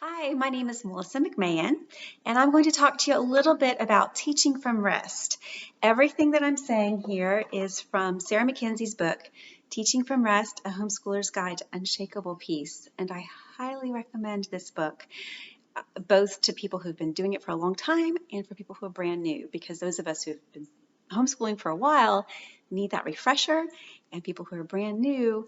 Hi, my name is Melissa McMahan, and I'm going to talk to you a little bit about teaching from rest. Everything that I'm saying here is from Sarah Mackenzie's book, Teaching from Rest, A Homeschooler's Guide to Unshakable Peace. And I highly recommend this book, both to people who've been doing it for a long time and for people who are brand new, because those of us who've been homeschooling for a while need that refresher, and people who are brand new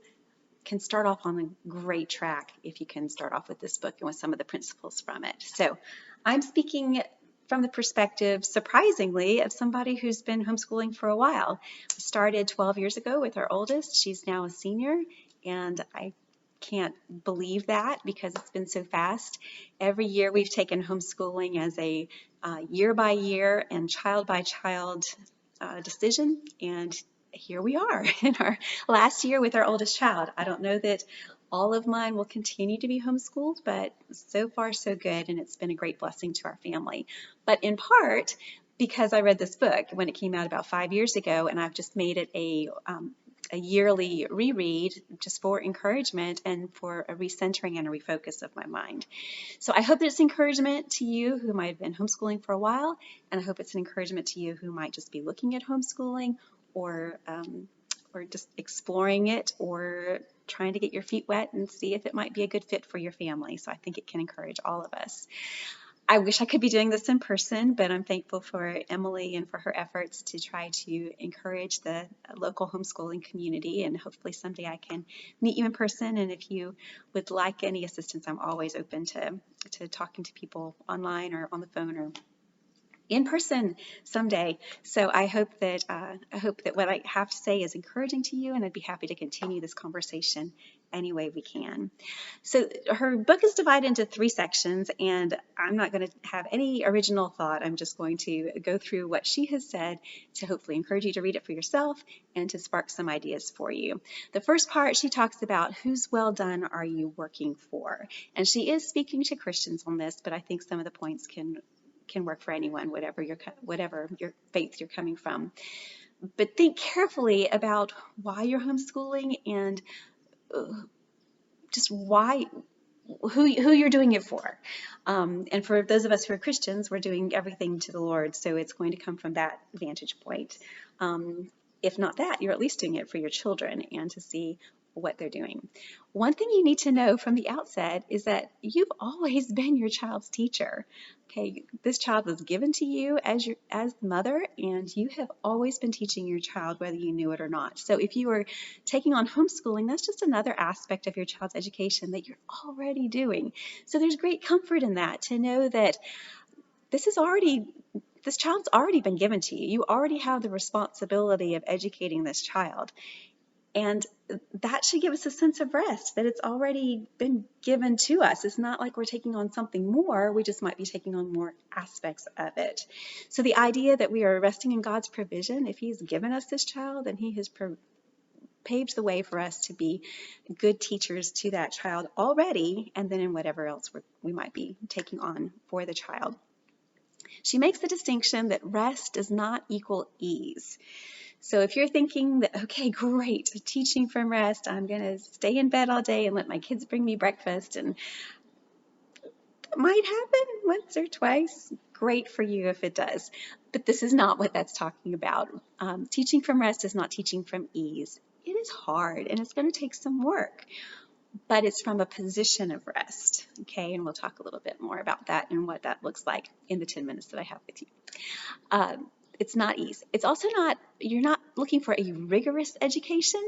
can start off on a great track if you can start off with this book and with some of the principles from it. So I'm speaking from the perspective, surprisingly, of somebody who's been homeschooling for a while. I started 12 years ago with our oldest. She's now a senior, and I can't believe that because it's been so fast. Every year we've taken homeschooling as a year by year and child by child decision, and here we are in our last year with our oldest child. I don't know that all of mine will continue to be homeschooled, but so far so good, and it's been a great blessing to our family. But in part because I read this book when it came out about 5 years ago, and I've just made it a yearly reread just for encouragement and for a recentering and a refocus of my mind. So I hope that it's encouragement to you who might have been homeschooling for a while, and I hope it's an encouragement to you who might just be looking at homeschooling or just exploring it or trying to get your feet wet and see if it might be a good fit for your family. So I think it can encourage all of us. I wish I could be doing this in person, but I'm thankful for Emily and for her efforts to try to encourage the local homeschooling community, and hopefully someday I can meet you in person. And if you would like any assistance, I'm always open to talking to people online or on the phone or in person someday. So I hope that what I have to say is encouraging to you, and I'd be happy to continue this conversation any way we can. So her book is divided into 3 sections, and I'm not going to have any original thought. I'm just going to go through what she has said to hopefully encourage you to read it for yourself and to spark some ideas for you. The first part, she talks about whose well done are you working for? And she is speaking to Christians on this, but I think some of the points can work for anyone, whatever your faith you're coming from. But think carefully about why you're homeschooling and just who you're doing it for. And for those of us who are Christians, we're doing everything to the Lord, so it's going to come from that vantage point. If not that, you're at least doing it for your children and to see what they're doing. One thing you need to know from the outset is that you've always been your child's teacher. Okay, this child was given to you as the mother, and you have always been teaching your child whether you knew it or not. So if you are taking on homeschooling, that's just another aspect of your child's education that you're already doing. So there's great comfort in that, to know that this child's already been given to you. You already have the responsibility of educating this child. And that should give us a sense of rest, that it's already been given to us. It's not like we're taking on something more. We just might be taking on more aspects of it. So the idea that we are resting in God's provision, if He's given us this child, then He has paved the way for us to be good teachers to that child already, and then in whatever else we might be taking on for the child. She makes the distinction that rest does not equal ease. So if you're thinking that, okay, great, teaching from rest, I'm going to stay in bed all day and let my kids bring me breakfast, and it might happen once or twice. Great for you if it does. But this is not what that's talking about. Teaching from rest is not teaching from ease. It is hard, and it's going to take some work, but it's from a position of rest, okay? And we'll talk a little bit more about that and what that looks like in the 10 minutes that I have with you. It's not ease. It's also not, you're not looking for a rigorous education.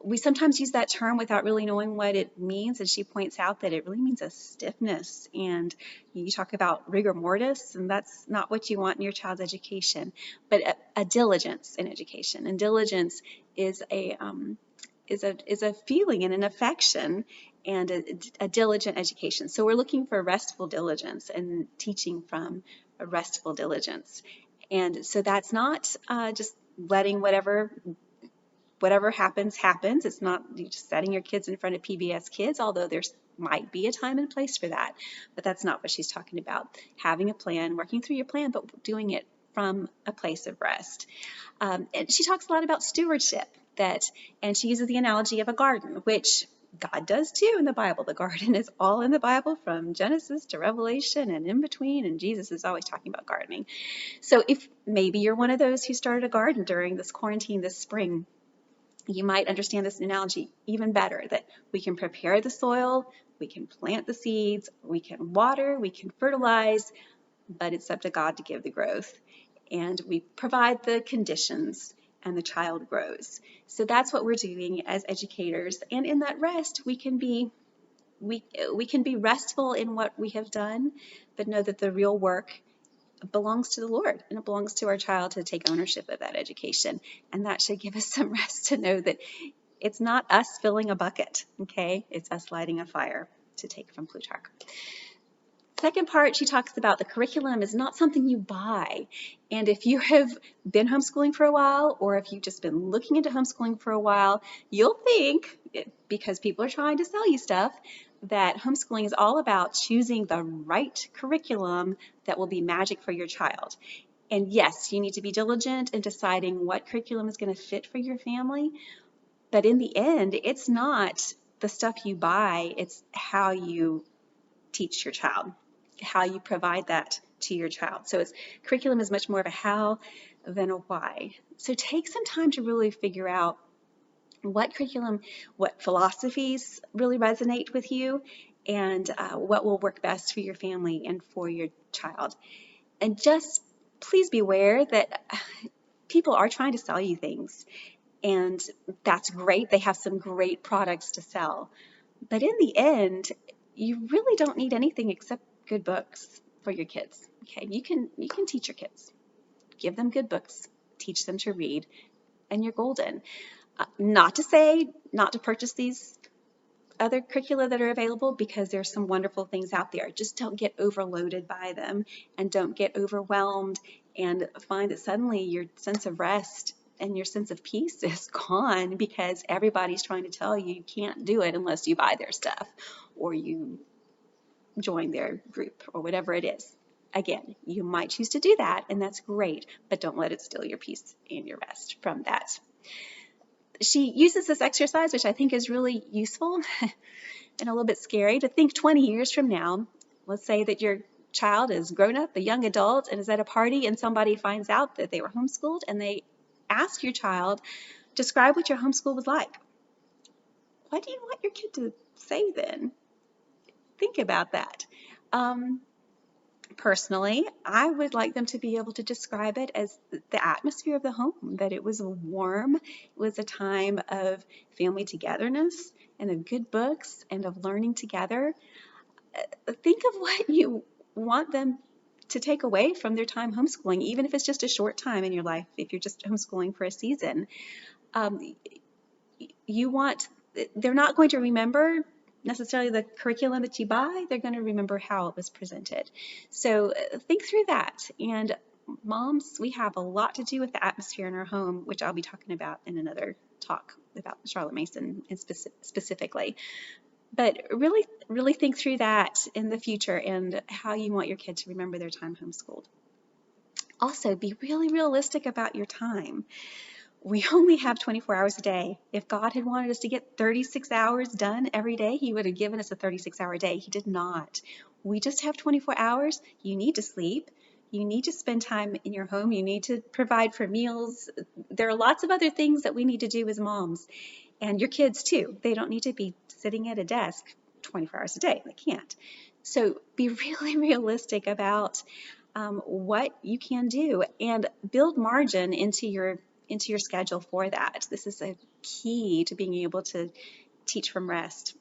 We sometimes use that term without really knowing what it means, and she points out that it really means a stiffness. And you talk about rigor mortis, and that's not what you want in your child's education, but a diligence in education. And diligence is a feeling and an affection and a diligent education. So we're looking for restful diligence and teaching from a restful diligence. And so that's not just letting whatever happens. It's not just setting your kids in front of PBS Kids, although there might be a time and place for that. But that's not what she's talking about. Having a plan, working through your plan, but doing it from a place of rest. And she talks a lot about stewardship, and she uses the analogy of a garden, which God does too in the Bible. The garden is all in the Bible from Genesis to Revelation and in between, and Jesus is always talking about gardening. So if maybe you're one of those who started a garden during this quarantine this spring, you might understand this analogy even better, that we can prepare the soil, we can plant the seeds, we can water, we can fertilize, but it's up to God to give the growth. And we provide the conditions and the child grows. So that's what we're doing as educators. And in that rest, we can be restful in what we have done, but know that the real work belongs to the Lord, and it belongs to our child to take ownership of that education. And that should give us some rest to know that it's not us filling a bucket, okay? It's us lighting a fire, to take from Plutarch. Second part, she talks about the curriculum is not something you buy. And if you have been homeschooling for a while, or if you've just been looking into homeschooling for a while, you'll think, because people are trying to sell you stuff, that homeschooling is all about choosing the right curriculum that will be magic for your child. And yes, you need to be diligent in deciding what curriculum is going to fit for your family. But in the end, it's not the stuff you buy, it's how you teach your child, how you provide that to your child. So curriculum is much more of a how than a why. So take some time to really figure out what curriculum, what philosophies really resonate with you, and what will work best for your family and for your child. And just please be aware that people are trying to sell you things, and that's great. They have some great products to sell. But in the end, you really don't need anything except good books for your kids. Okay, you can teach your kids. Give them good books, teach them to read, and you're golden. Not to say not to purchase these other curricula that are available, because there's some wonderful things out there. Just don't get overloaded by them, and don't get overwhelmed and find that suddenly your sense of rest and your sense of peace is gone because everybody's trying to tell you you can't do it unless you buy their stuff or you join their group or whatever it is. Again, you might choose to do that, and that's great, but don't let it steal your peace and your rest from that. She uses this exercise, which I think is really useful and a little bit scary, to think 20 years from now. Let's say that your child is grown up, a young adult, and is at a party, and somebody finds out that they were homeschooled, and they ask your child, describe what your homeschool was like. What do you want your kid to say then? Think about that. Personally, I would like them to be able to describe it as the atmosphere of the home, that it was warm, it was a time of family togetherness and of good books and of learning together. Think of what you want them to take away from their time homeschooling, even if it's just a short time in your life, if you're just homeschooling for a season. They're not going to remember necessarily the curriculum that you buy, they're going to remember how it was presented. So think through that. And moms, we have a lot to do with the atmosphere in our home, which I'll be talking about in another talk about Charlotte Mason specifically. But really, really think through that in the future and how you want your kid to remember their time homeschooled. Also, be really realistic about your time. We only have 24 hours a day. If God had wanted us to get 36 hours done every day, he would have given us a 36-hour day. He did not. We just have 24 hours. You need to sleep. You need to spend time in your home. You need to provide for meals. There are lots of other things that we need to do as moms. And your kids too. They don't need to be sitting at a desk 24 hours a day. They can't. So be really realistic about what you can do, and build margin into your schedule for that. This is a key to being able to teach from rest.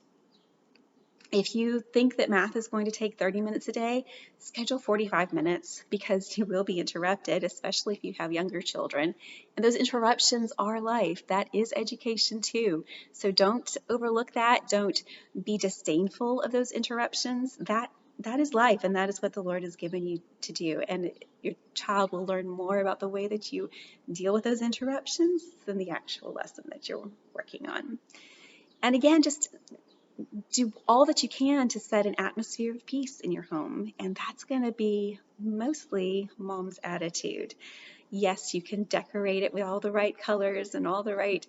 If you think that math is going to take 30 minutes a day, schedule 45 minutes, because you will be interrupted, especially if you have younger children. And those interruptions are life. That is education too. So don't overlook that. Don't be disdainful of those interruptions. That is life, and that is what the Lord has given you to do. And your child will learn more about the way that you deal with those interruptions than the actual lesson that you're working on. And again, just do all that you can to set an atmosphere of peace in your home, and that's going to be mostly mom's attitude. Yes, you can decorate it with all the right colors and all the right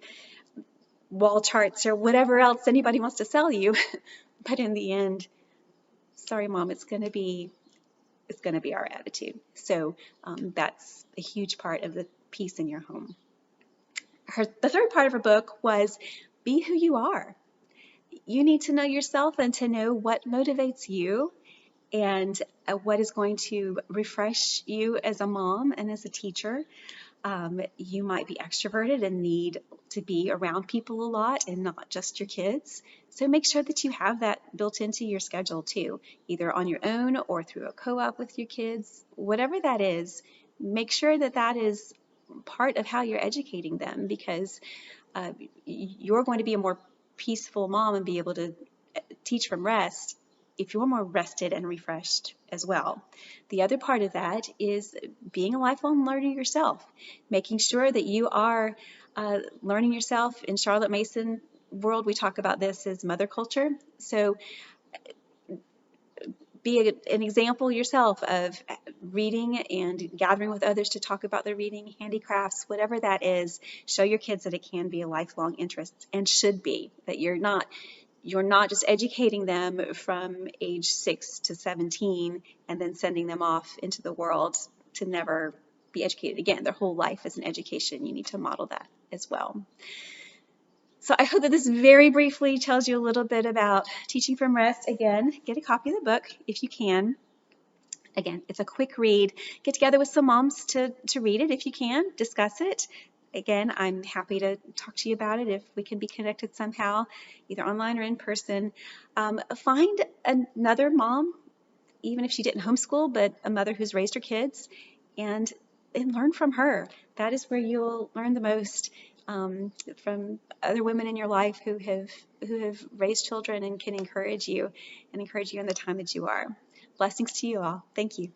wall charts or whatever else anybody wants to sell you. But in the end, sorry, Mom, it's going to be our attitude. So that's a huge part of the peace in your home. The third part of her book was be who you are. You need to know yourself and to know what motivates you and what is going to refresh you as a mom and as a teacher. You might be extroverted and need to be around people a lot and not just your kids. So make sure that you have that built into your schedule too, either on your own or through a co-op with your kids. Whatever that is, make sure that that is part of how you're educating them, because you're going to be a more peaceful mom and be able to teach from rest if you're more rested and refreshed as well. The other part of that is being a lifelong learner yourself, making sure that you are learning yourself. In Charlotte Mason world, we talk about this as mother culture. So be an example yourself of reading and gathering with others to talk about their reading, handicrafts, whatever that is. Show your kids that it can be a lifelong interest and should be, that you're not just educating them from age 6 to 17 and then sending them off into the world to never be educated again. Their whole life is an education. You need to model that as well. So I hope that this very briefly tells you a little bit about Teaching from Rest. Again, get a copy of the book if you can. Again, it's a quick read. Get together with some moms to read it if you can, discuss it. Again, I'm happy to talk to you about it if we can be connected somehow, either online or in person. Find another mom, even if she didn't homeschool, but a mother who's raised her kids, and learn from her. That is where you'll learn the most, from other women in your life who have raised children and can encourage you in the time that you are. Blessings to you all. Thank you.